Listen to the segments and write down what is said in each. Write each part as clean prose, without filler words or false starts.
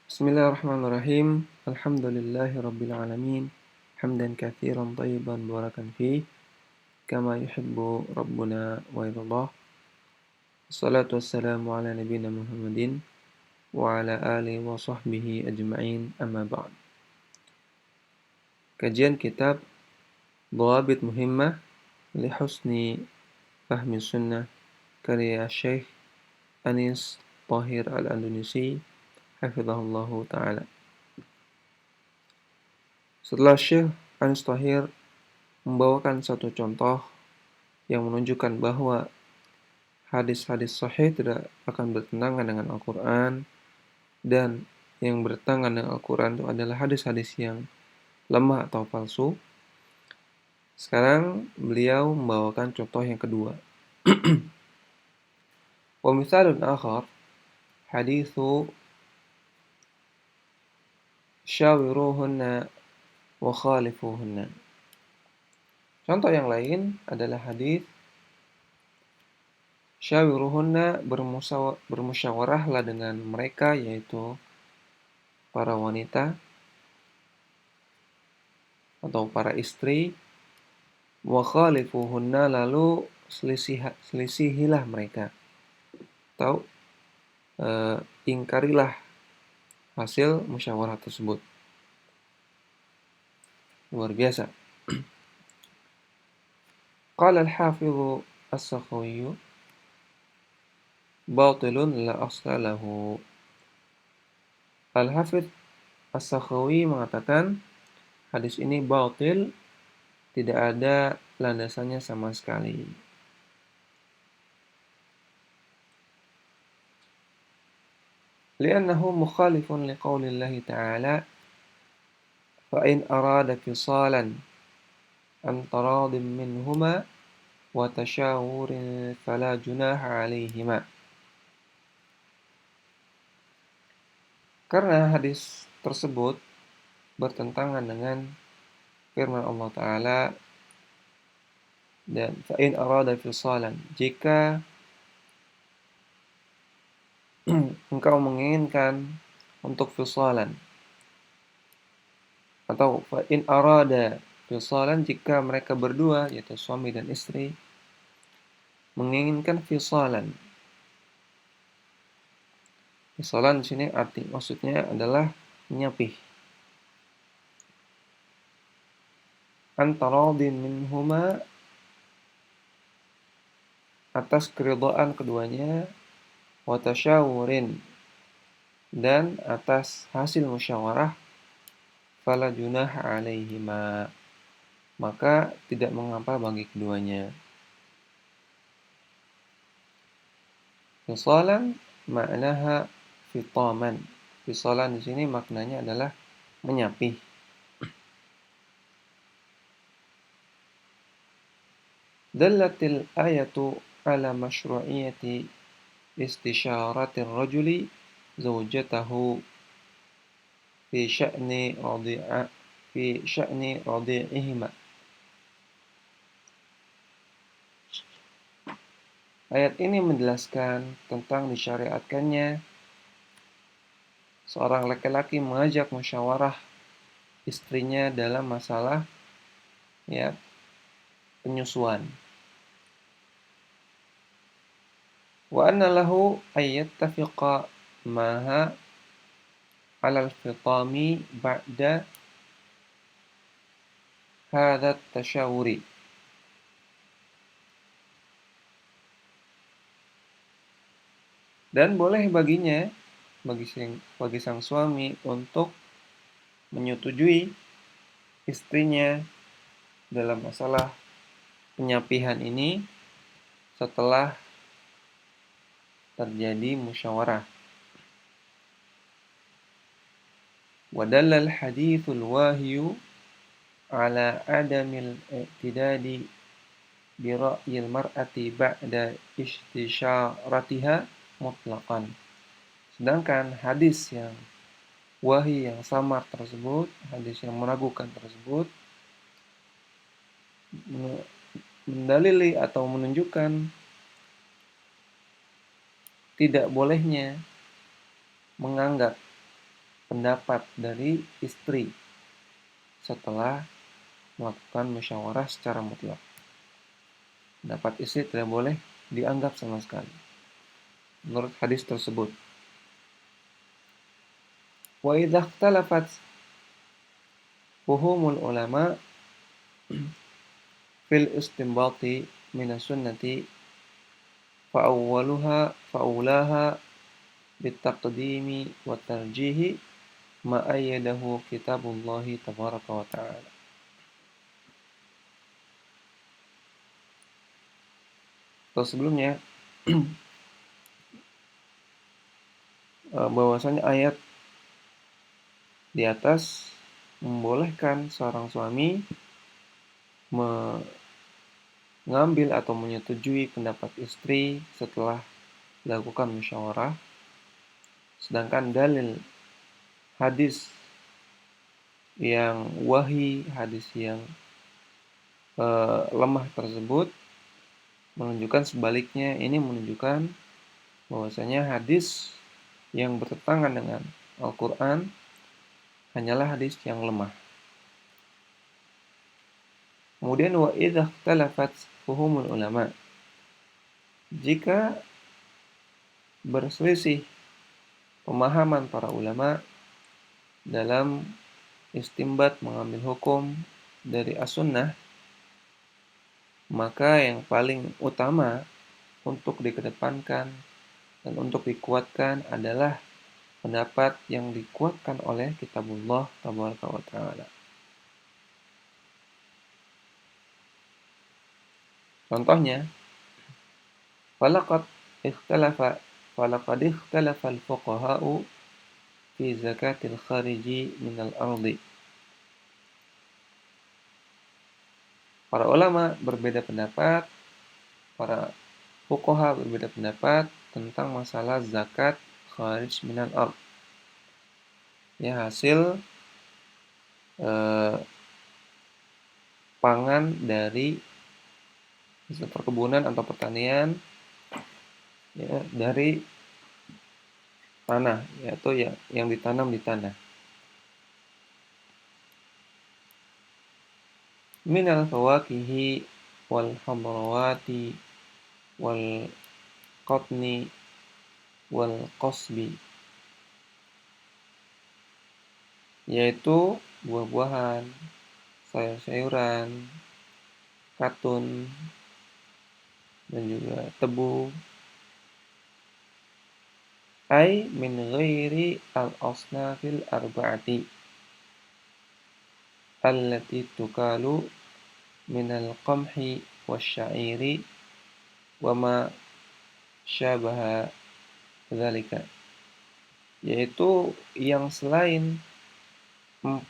Bismillahirrahmanirrahim. Alhamdulillahi rabbil alamin. Hamdan katsiran thayyiban barakan fih, kama yuhibbu rabbuna wa yardah. Wassalatu wassalamu ala nabiyyina Muhammadin wa ala alihi wa sahbihi ajma'in, amma ba'd. Kajian kitab Dhawabit Muhimmah li Husni Fahmi Sunnah karya Syekh Anis Thahir Al-Andalusi hafizahullahu ta'ala. Setelah Syekh Anis Thahir membawakan satu contoh yang menunjukkan bahwa hadis-hadis sahih tidak akan bertentangan dengan Al-Quran, dan yang bertentangan dengan Al-Quran itu adalah hadis-hadis yang lemah atau palsu. Sekarang beliau membawakan contoh yang kedua. Wa mithalun akhar hadithu syawiruhunna wa khalifuhunna. Contoh yang lain adalah hadis syawiruhunna, bermusyawarahlah dengan mereka, yaitu para wanita atau para istri. Wa khalifuhunna, lalu selisihilah mereka atau ingkarilah hasil musyawarah tersebut. Luar biasa. Qala al-hafidhu as-Sakhawi batilun la asla lahu. Al-Hafidh as-Sakhawi mengatakan hadis ini batil, tidak ada landasannya sama sekali. Li'annahu mukhalifun liqaulillahi ta'ala fa in arada fisalan an taradin minhuma wa tashawurin fala junaha 'alaihima. Karena hadis tersebut bertentangan dengan firman Allah Ta'ala, dan fa in arada fisalan, jika engkau menginginkan untuk fisalan, atau fa in arada fisalan, jika mereka berdua, yaitu suami dan istri, menginginkan fisalan. Fisalan di sini maksudnya adalah menyapih. Antaradin minhuma, atas keridhaan keduanya, wa tasyawurin, dan atas hasil musyawarah, fala junaha 'alaihima, maka tidak mengapa bagi keduanya. Fisalan maknaha fitaman. Fisalan di sini maknanya adalah menyapih. Dallatil ayatu ala masyru'iyyati istisyaratir rajuli zawjatahu fi sya'ni radi'ihima. Ayat ini menjelaskan tentang disyariatkannya seorang laki-laki mengajak musyawarah istrinya dalam masalah penyusuan. Wa anna lahu ayyattafiqa maha 'ala al-fitami ba'da hadha at-tashawuri. Dan boleh baginya, bagi sang suami, untuk menyetujui istrinya dalam masalah penyapihan ini setelah terjadi musyawarah. Wa dallal hadithul wahyu ala adamil i'tidadi bi ra'yil mar'ati ba'da istisyaratiha mutlaqan. Sedangkan hadis yang wahyu yang samar tersebut, hadis yang meragukan tersebut, mendalili atau menunjukkan tidak bolehnya menganggap pendapat dari istri setelah melakukan musyawarah secara mutlak. Pendapat istri tidak boleh dianggap sama sekali menurut hadis tersebut. Wa idza ikhtalafat fuhumul ulama fil istinbati minas sunnati fa'awlaha bitaqdimi wa tarjihi ma ayyadahu kitabullahi tabaraka wa ta'ala. Atau sebelumnya bahwasanya ayat di atas membolehkan seorang suami mengambil atau menyetujui pendapat istri setelah dilakukan musyawarah, sedangkan dalil hadis yang wahyi, hadis yang lemah tersebut menunjukkan sebaliknya. Ini menunjukkan bahwasanya hadis yang bertentangan dengan Al-Quran hanyalah hadis yang lemah. Kemudian wa idza ikhtalafat fuhumul ulama, jika berselisih pemahaman para ulama dalam istimbat mengambil hukum dari as-sunnah, maka yang paling utama untuk dikedepankan dan untuk dikuatkan adalah pendapat yang dikuatkan oleh kitabullah tabaraka wa ta'ala. Contohnya, falaqad ikhtalafa al-fuqaha'u fi zakatil khariji minal ardi. Para ulama berbeda pendapat, para fuqaha berbeda pendapat tentang masalah zakat kharij minal ard. Ya, hasil pangan dari hasil perkebunan atau pertanian, ya, dari tanah, yaitu yang ditanam di tanah. Minal fawakihi wal hamrawati wal qatni wal qasbi, yaitu buah-buahan, sayur-sayuran, katun, dan juga tebu. Ai min ghairi al-asnafil arba'ati allati tukalu minal qamhi wasya'iri wa ma syabaha dzalika, yaitu yang selain 4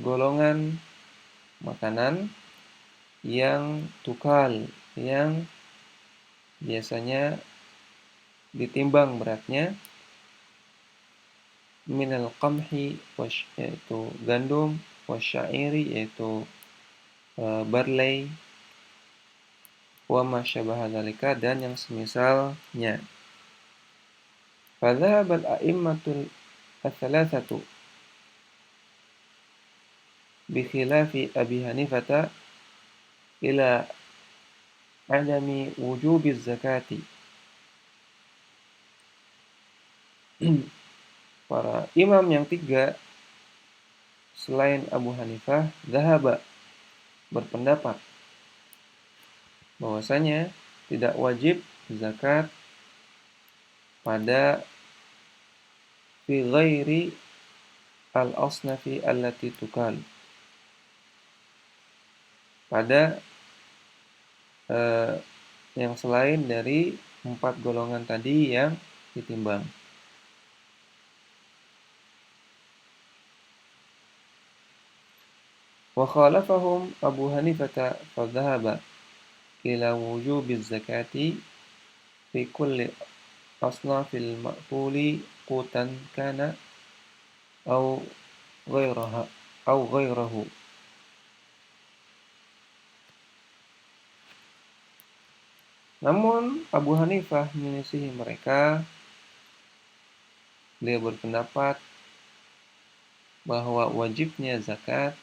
golongan makanan yang tukal, yang biasanya ditimbang beratnya, minal qamhi yaitu gandum, wasyairi yaitu barley, wa ma syabaha dzalika dan yang semisalnya. Fadzhabal a'immatul ats-tsalatsatu bi khilafi Abi Hanifah ila adami wujubiz zakati. Para imam yang 3 selain Abu Hanifah dzahaba berpendapat bahwasanya tidak wajib zakat pada fi ghairi al-asnafi allati tukal, pada yang selain dari 4 golongan tadi yang ditimbang. Wa khalafahum Abu Hanifah fadhahaba ila wujubiz zakati fi kulli asnafil ma'kuli qutan kana au ghairahu. Namun Abu Hanifah menyelisihi mereka Beliau berpendapat bahwa wajibnya zakat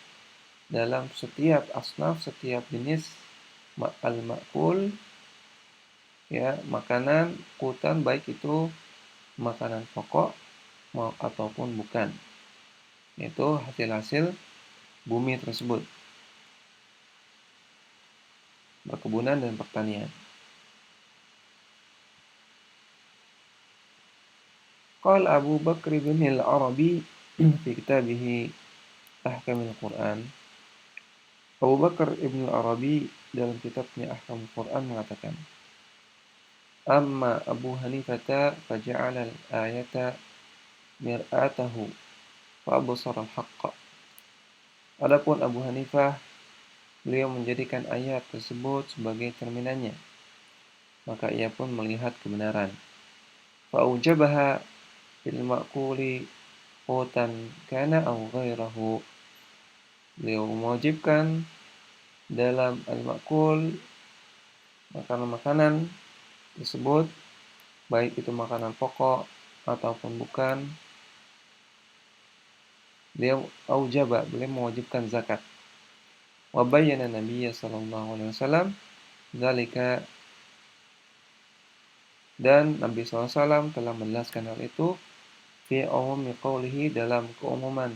dalam setiap asnaf, setiap jenis al-ma'kul, ya, makanan, kutan, baik itu makanan pokok ataupun bukan, yaitu hasil-hasil bumi tersebut, perkebunan dan pertanian. Qala Abu Bakr bin al-Arabi fi kitabih Ahkamul Quran. Abu Bakar Ibn Arabi dalam kitabnya Ahkamul Quran mengatakan, Amma Abu Hanifata faja'ala al-ayata mir'atahu fa'absara al-haqqa. Adapun Abu Hanifah, beliau menjadikan ayat tersebut sebagai cerminannya, maka ia pun melihat kebenaran. Fa'aujabaha fil ma'kuli qutan kana aw ghairahu. Beliau mewajibkan dalam al-ma'kul makanan-makanan tersebut, baik itu makanan pokok ataupun bukan. Beliau mewajibkan zakat. Wa bayyana Nabiya sallallahu alaihi wasallam dzalika, dan Nabi SAW telah menjelaskan hal itu fi umumi qawlihi, dalam keumuman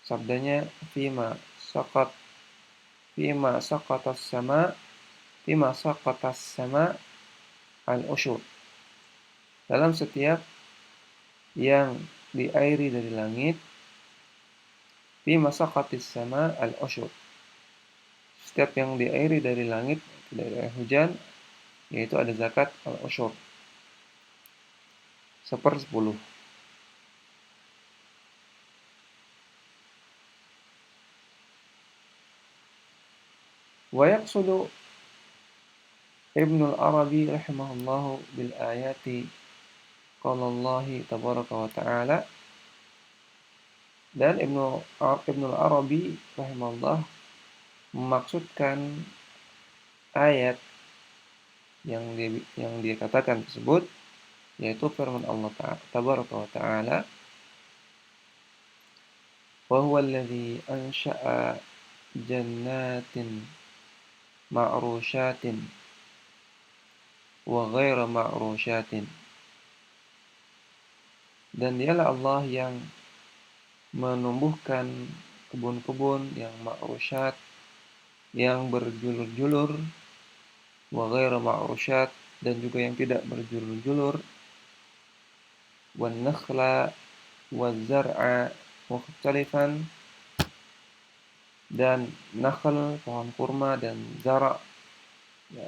sabdanya, fima saqatas sama al-usyur, dalam setiap yang diairi dari langit, fima saqatis sama al-usyur, setiap yang diairi dari langit, dari air hujan, yaitu ada zakat al-usyur, 1/10. Wa yaqsudu Ibnul Arabi rahimahullahu bil ayati qala Allah tabaraka wa ta'ala. Dan Ibnul Arabi rahimahullah memaksudkan ayat yang dia katakan tersebut, yaitu firman Allah tabaraka wa ta'ala, wa huwa alladhi ansha'a jannatin ma'rusyatin wa ghaira ma'rusyatin. Dan dialah Allah yang menumbuhkan kebun-kebun yang ma'rusyat, yang berjulur-julur, wa ghaira ma'rusyat, dan juga yang tidak berjulur-julur, wan nakhla waz zar'a mukhtalifan, dan nakhl, pohon kurma, dan zara', ya,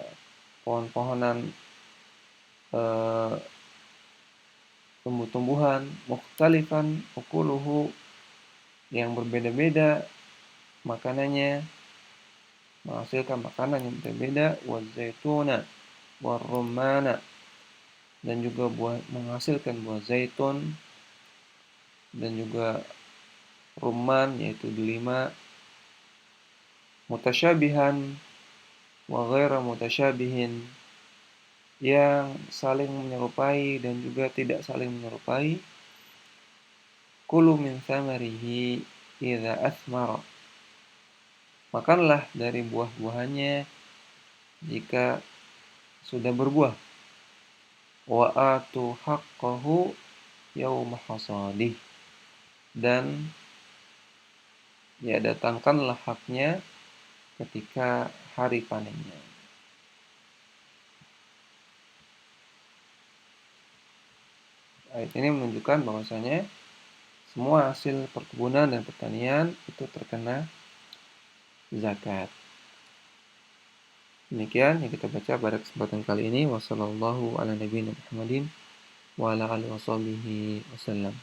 pohon-pohonan tumbuh-tumbuhan, mukhtalifan ukuluhu, yang berbeda-beda makanannya, menghasilkan makanan yang berbeda, wa zaituna wa rumana, dan juga menghasilkan buah zaitun dan juga rumman, yaitu delima, mutasyabihan wa ghaira mutasyabihin, yang saling menyerupai dan juga tidak saling menyerupai. Kulu min thamarihi idza athmara, makanlah dari buah-buahannya jika sudah berbuah. Wa atu haqqahu yauma hasadih, dan ya datangkanlah haknya ketika hari panennya. Ayat ini menunjukkan bahwasanya semua hasil perkebunan dan pertanian itu terkena zakat. Demikian yang kita baca pada kesempatan kali ini. Wassallallahu ala nabiyina Muhammadin wa ala alihi wasallam.